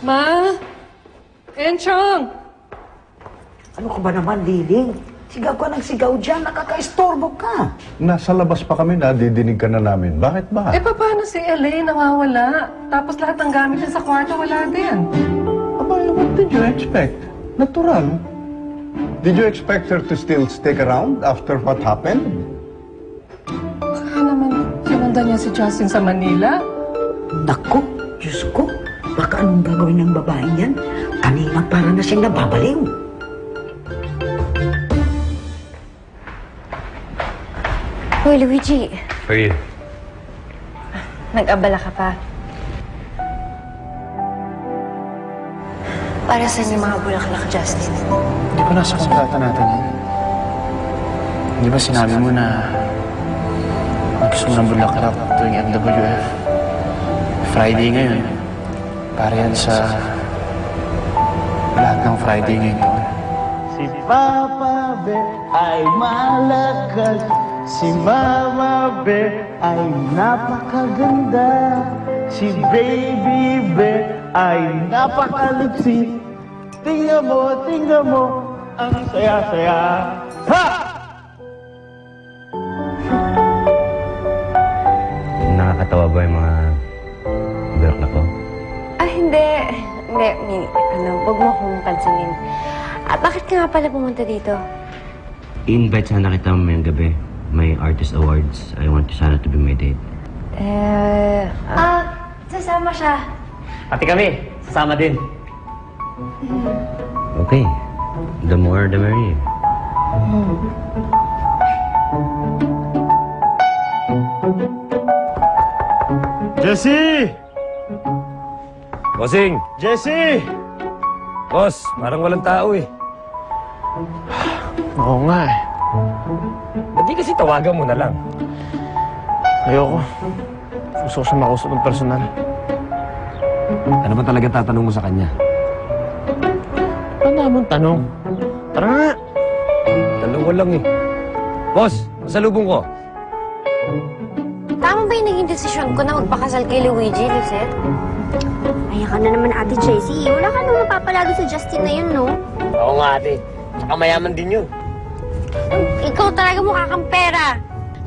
Ma? Enchong! Ano ka ba naman, Liling? Sigaw ka ng sigaw dyan, nakaka-istorbo ka. Nasa labas pa kami, nadidinig ka na namin. Bakit ba? Eh, paano si Elaine nawawala? Tapos lahat ng gamit niya sa kwarto, wala din. Abay, what did you expect? Natural. Did you expect her to still stick around after what happened? Kaya naman, sinundan niya si Justin sa Manila. Naku, Diyos ko. Baka anong gagawin ng babaeng yan? Kanina para na siyang nababaliw. Hoy, Luigi. For you. Nag-abala ka pa. Para saan yung mga bulaklak, Justin? Hindi ba nasa kontrata natin yan? Hindi ba sinabi mo na gusto mo ng bulaklak tuwing MWF? Friday ngayon. Para yan sa lahat ng Friday ngayon. Si Papa Be ay malakas. Si Mama Be ay napakaganda. Si Baby Be ay napakaliksi. Tingnan mo, ang saya-saya. Ha! Nakakatawa ba yung mga bulaklak ko? Hindi. Hindi, wag mo akong pansinin. Bakit ka nga pala pumunta dito? I-invite sana kita mamayang gabi. May Artist Awards. I want you sana to be my date. Sasama siya. Pati kami, sasama din. Okay. The more, the merrier. Jesse! Bossing! Jesse! Boss, parang walang tao eh. Oo nga eh. Ba't di kasi tawagan mo na lang? Ayoko. Gusto ko siya makausap ng personal. Ano ba talaga tatanong mo sa kanya? Ano namang tanong? Tara nga. Dalawa lang eh. Boss, masalubong ko. Tama ba yung naging desisyon ko na magpakasal kay Luigi, Lisette? Ayan ka na naman, Ate Jessie. Wala ka naman mapapalado sa Justin na yun, no? Oo nga ate. Tsaka mayaman din yun. Ikaw talaga mukha kang pera.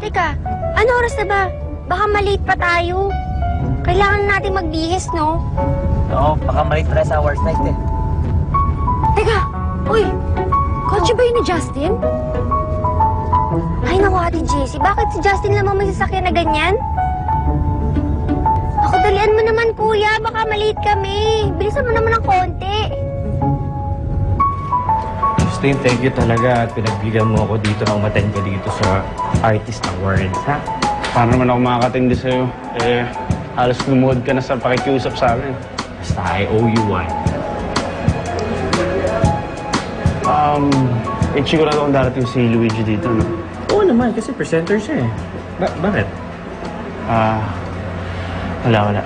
Teka, ano oras na ba? Baka malate pa tayo. Kailangan natin magbihis, no? Oo, baka may 3 hours night eh. Teka, uy! Kotse ba yun ni Justin? Ay, naku, Ate Jessie. Bakit si Justin lamang may sasakyan na ganyan? Ako, dalian mo naman, kuya. Baka malate kami. Bilisan mo naman ng konti. Justin, thank you talaga at pinagbigyan mo ako dito na umattend ka dito sa Artist Awards, ha? Paano naman ako makakatindi sa'yo? Eh, halos lumuhod ka na sa pakikiusap sa akin. Basta I owe you one. Sigurado kung darating si Luigi dito, no? Oo naman, kasi presenter siya eh. Bakit? Wala.